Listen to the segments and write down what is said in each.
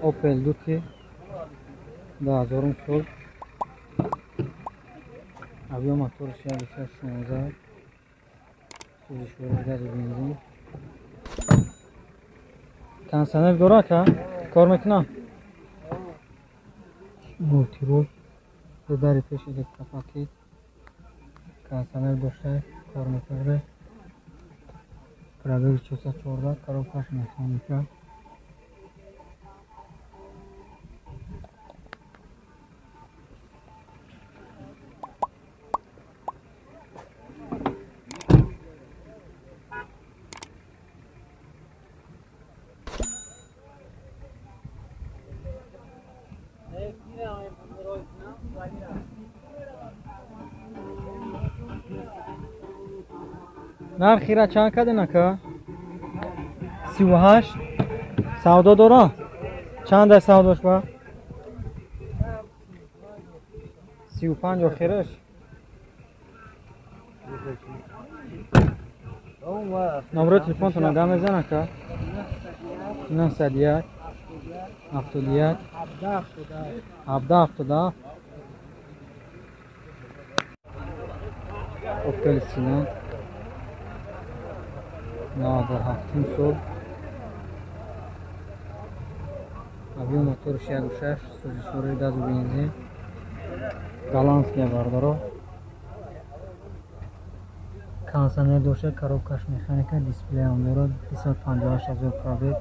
Opel Duty 2000 sol. Avio motorش 16 سوزشوری گاز و بنزین. کنسنر داره که کار میکنه. مولتی رول به داری پیش الکتروپاکیت کنسنر داشته کار میکنه. پرابیر 414 کاروکاش مکانیکا. نرخی را چند کده نکه 38 سودا داره چند در سوداش با 35 آخرش نمبر تلفن تو نگاه میزنه که 901 71 17 اوپل سینا 97 sol. Avio motor 6 سوزشوری گاز و بنزین. بالانس که بردارو. کنسنر دوشه کاروکاش مکانیکا دیسپلی هم داره 258,000 پرابیر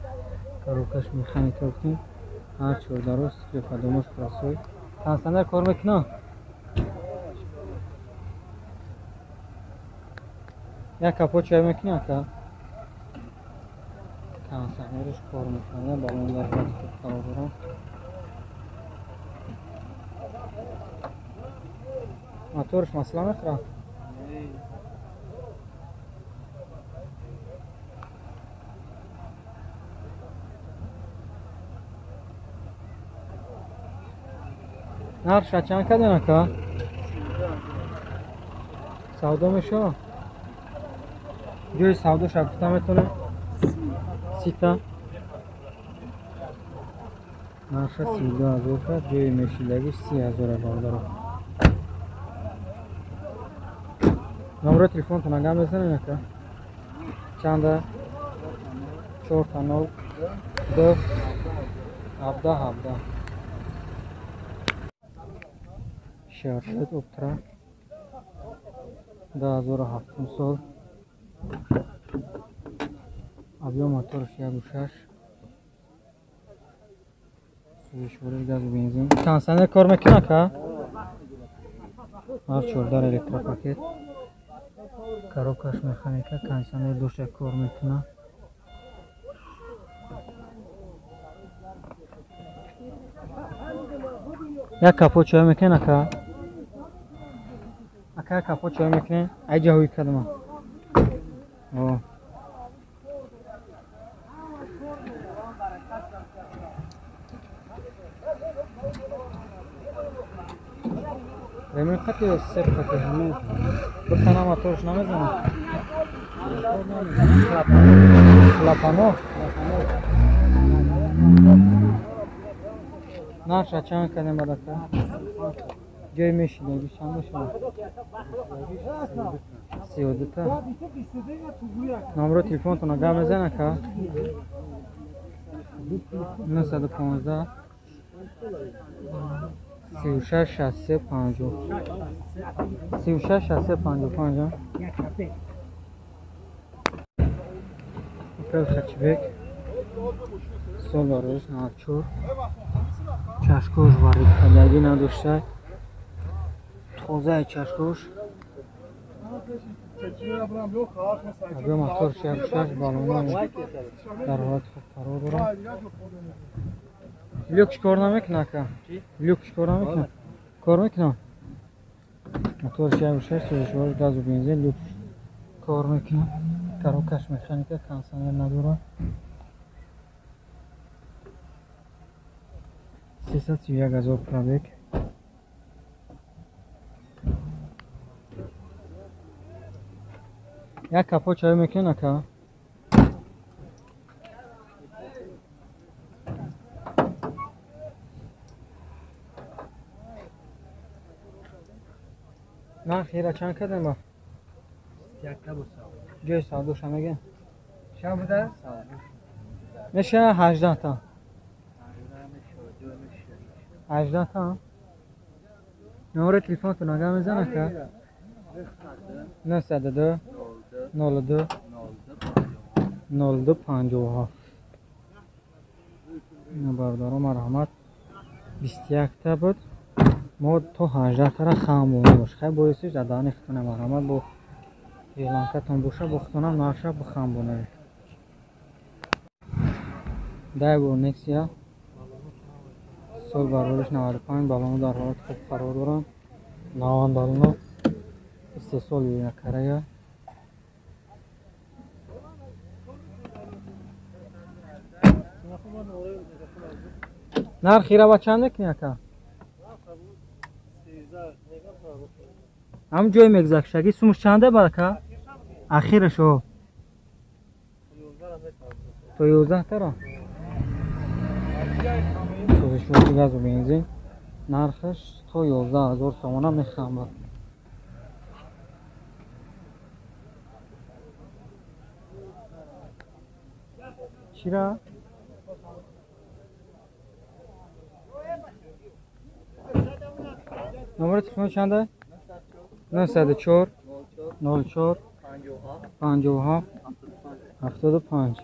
کاروکاش مکانیکا کنیم هر چور داروست که فداموش پراسوی کنسنر کار میکنه یک کپو چای میکنه که کنسنرش کار میکنه با اون در باید که کار دارم موتورش مسئله میخوره نرش چند کده نکه سودا میشه جوی سودا شکفته میتونه 30 نرش 32,000 کرد جوی میشیلگیش 30,000 بارداره نمبر تلفن تو نگاه میزنه نکه چنده 4 2 17 شرشت اپترا 2007 سال avio motor 6 سوزشوری گاز و بنزین کنسنر کار میکنه که هر چوردار الکتروپاکیت کاروکاش مکانیکا کنسنر دوشه کار میکنه یک کپو چای میکنه که اکا کپو چای میکنه ای جاوی کدوم رمی خطی سب خطی همه بکنم موتورش نمیزنم کلاپانو نرشه چند کدیم بدکه جای میشیده چند شده 32 تا نمبر تلفن تو نگاه میزنه که 915 36 63 50 36 63 55 اوپل خچبک سولارش نارچور چشکوش وارد کدگی نداشته توزه چشکوش avio motor 6 بالون در حالت خوب قرار دارم لوکش کار نمیکنه که لوکش کار نمیکنه کار میکنه موتور 6 سوزشوری گاز و بنزین لوکش کار میکنه کاروکاش مکانیکا کنسنر نداره 331,000 پرابیر یک کپو چای میکنه که خیره چند کردن با؟ جای سادوش هم اگه؟ چند بوده؟ میشه 18 تا 18 تا نمره تلفن تو نگه میزنه که 902 02 02 57 بردارم مرحمت 21 تا بود ما تو 18 تا را خامونی باش خیلی بایستیش در دانی خطونه مرحمت با ریلانکتون باشه بختونم ناشا بخامبونه ده برو نکسیا سال برورش 95 بالانو در حالت خوب قرار دارن 99 استثال یک کرایه نرخی را با چنده کنی که؟ هم جای مگزکشگی سومش چنده برکه؟ اخیرشو تو 11 تا را سوزشوی گاز و بنزین نرخش تو 11,000 تومانه میخوام چی را؟ نمبر تلفن چنده؟ 904 04 57 75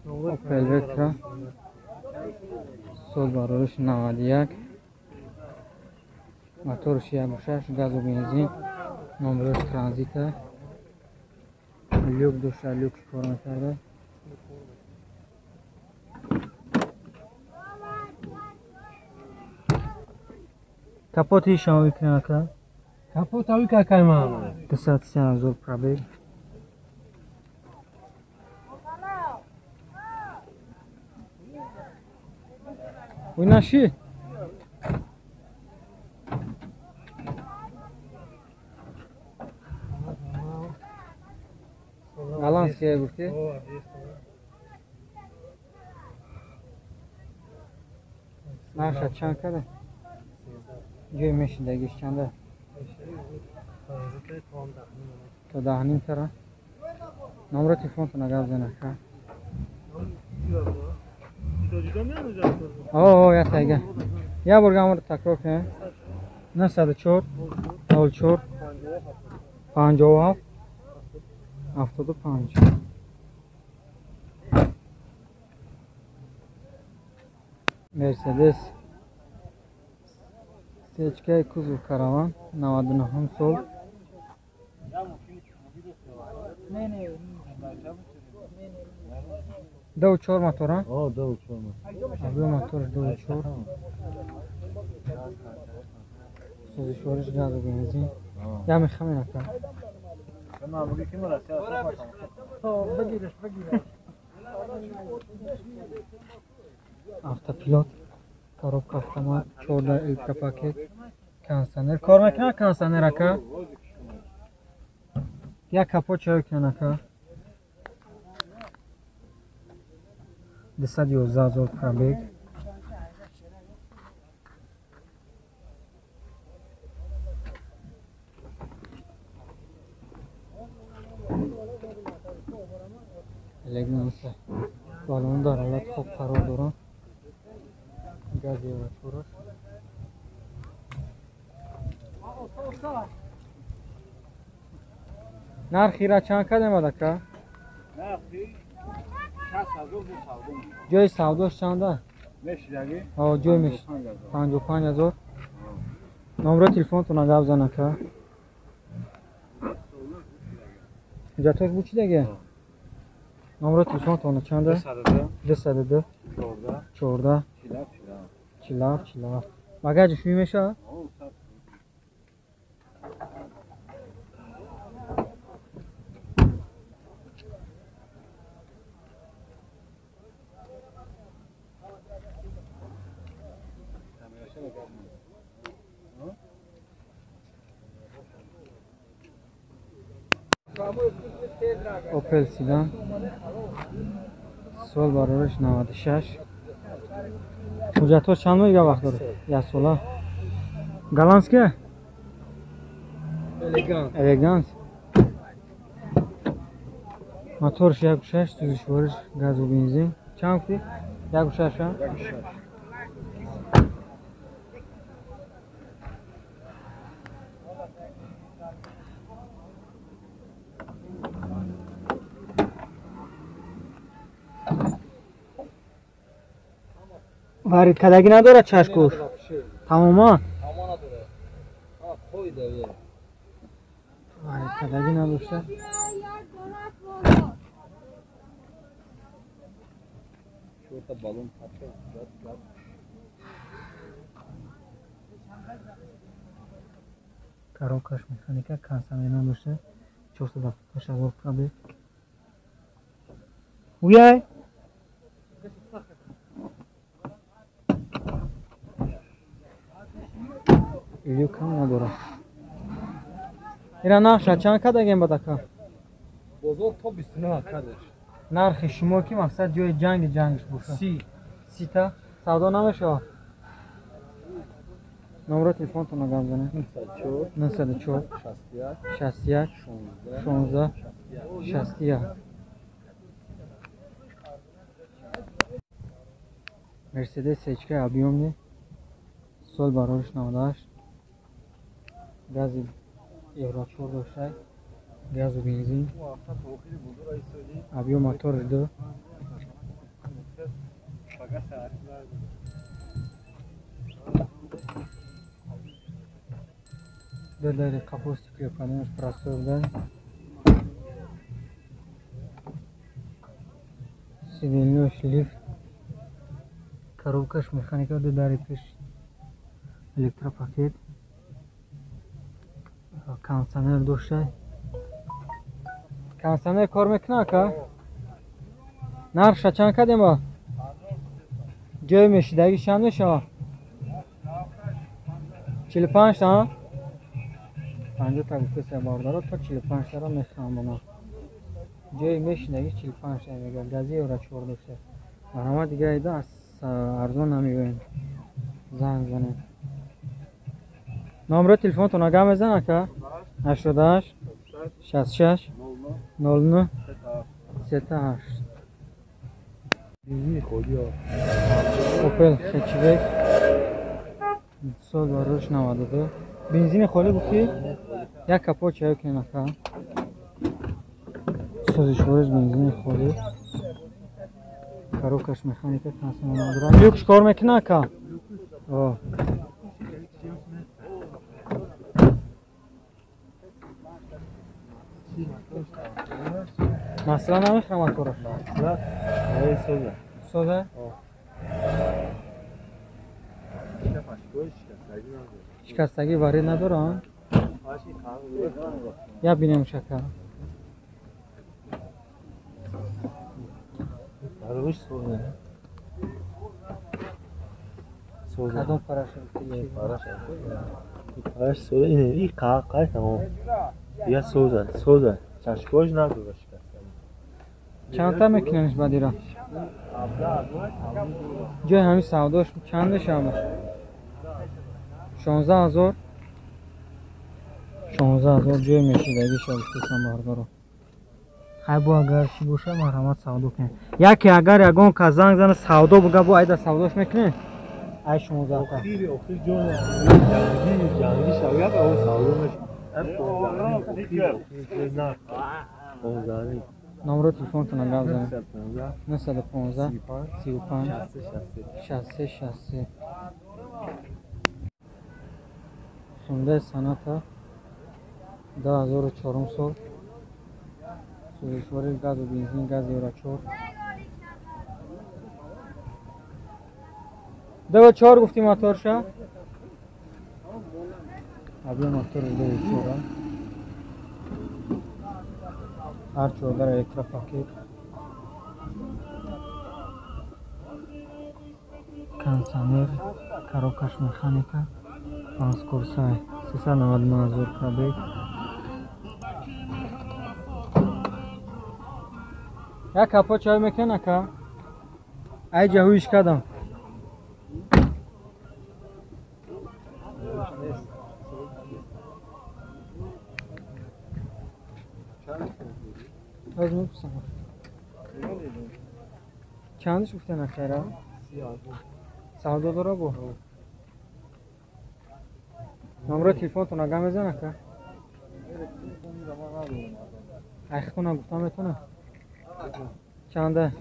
اوپل وکترا سال برورش 91 موتورش 1.6 گاز و بنزین نمبرش ترانزیته لیوک دوشه لیوک کار میکرده کپوتی شما بکنه که؟ کپوت هایی که که من 230,000 پرابیل وی نشی؟ الان که گفتی؟ نرخ چند کرده؟ جوی میشیدگیش چنده؟ تا 10 تره؟ نمره تلفن تو نگه بزنه که؟ اوه یا تایگه یا برگه همون رو تکرار کنه 904 04 57 75 مرسدس سیچکه کوزو کاروان 99 سال دو چهار موتور ها؟ دو چهار دو موتور دو چهار سوزشوارش گاز و بنزین یا میخوام اینه که بگیرش автопилот коробка автомат 14 электропакет кондиционер кор мекунад кондиционер ака як капот чой кунад ака 211,000 пробег элегантся балон дар ҳолати хуб қарор дорад гази мотораш нархи ра чанд кардем ака нархи 60,000 ҷои савдош чанда мешидагӣ ҷой меш 55,000 номеро телефонтона гап зан ака ҷатош бучидаге номеро телефонтона чанда 202 14 40 багаҷи шуй мешавад Opel Sedan. Sol barorish 96. Hujjatlar chand yilga vaqt dori? Yasola. Голландская? Elegant. Motor 1.6, suzish borish, gaz va benzin. Chand gufti? 1.6. Варидкадагӣ надорад чашкуш? Тамоман? Варидкадагӣ надошта? Коробкаш механика, кондиционер надошта. 450,000 пробег. Уяй! Илю кам надорад. Ира нақша чанд кадагем бадака? Бозор то 29 кадаш. Нархи шумо ки мақсад ҷои ҷангиш боша. 30 савдо намешавад. номро телефонтон гап занед. 94 61 16 61. Mercedes сечка объемный. Сол барориш 98. Гази евро 4 доштай. Газ و бензин. объем мотор 2. Дали капусти клепанеш простордан. Сиденьёш лифт. Коробкаш механика дари пеш. Электропакет. Кондиционер доштай. Кондиционер кор мекунад ка? Нархша чанд кадем ба? Ҷой мешидаги чанд мешавад? 45 та? 50 та гуфтасе бардара то 45 тара мехоҳам бо нарх. Ҷои мешидаги 45 та мегӯяд. Гази евро 4 дошта. Барома дигар айда арзон намегӯем. Занг занед. номро телефонтон агар мезанад ка? 88 66 00 38. Бензин ходӣ ё. Opel хечбек. Сол барош 92. Бензин холӣ гуфти? Як капот чай кунед ка. Созишвориш бензин холӣ. Коробкаш механика консумон надорад. Люкс кор мекунад ка? О. Масла намехоҳам мотораш. Соза? Шикастагӣ варид надорад? Я бинем шакар. Кадом парашют? Параш сода и қай тамом. Я сода. Чашкош надорад шикастагӣ. Чанд та мекунаниш бадира? ҷои ҳамин савдош чанд мешавад? 16000. 16000 ҷои мешидагиша гуфтасам бардоро. хай бо агар чӣ боша марҳамат савдо кунед. Яке агар ягон ка занг зана савдо буга бо айда савдош мекунед? ай 16 та. Охир ҷон ҷанги шавяд ав савдо мешавад. номро телефонтон гап занед. 915 35 63 63. Hyundai Sonata 2004 сол. Сӯзишвори газ ва бензин, газ евро 4. 2.4 гуфтӣ моторша? объем мотор 2.4. ҳар 14 электропакет. кондиционер, коробкаш механика, транскурсай 390,000 пробег. یک کپا چای میکنه که ای جهویش کدام از میپسم چندش گفته نخیره؟ سعودا داره بو نمره تلفن تو نگه میزنه که ای خونه گفتم میتونه چنده؟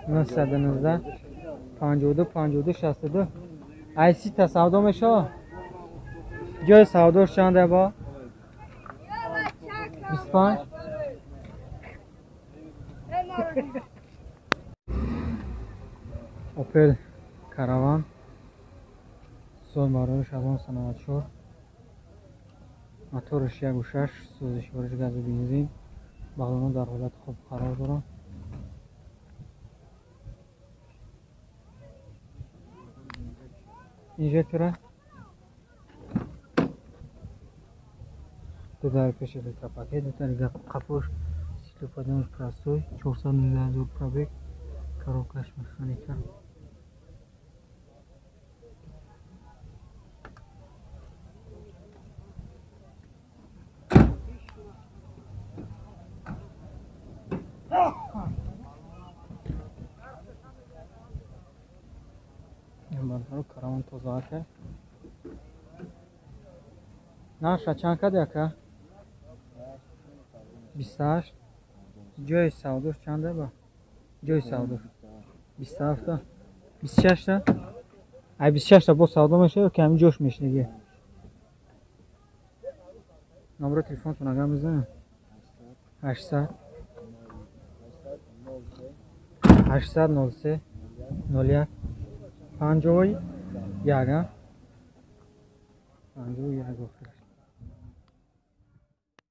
919 52 52 62 ای سی تا سعودا میشه جای سعوداش چنده با؟ 25 اوپل کاروان سال مارون شبان سنه 94 موتورش 1.6 سوزش برش گاز و بنزین بالون در حالت خوب قرار دارن اینجکتوره دو در پیش لیتر پاکت دو تا قپوش سیلو پادمش پراستوی 419,000 پرابیک کاروکش مکانیکا رو کاروان توزاع کرد ناشه چند کده که 28 جای سعودوش چنده با جای سعودوش 27 تا 26 تا ای 26 تا با سعودو میشه یا کمی جوش میشه دیگه نمبر تلفن تو نگه میزنه 800 803 01 51 51 گفتش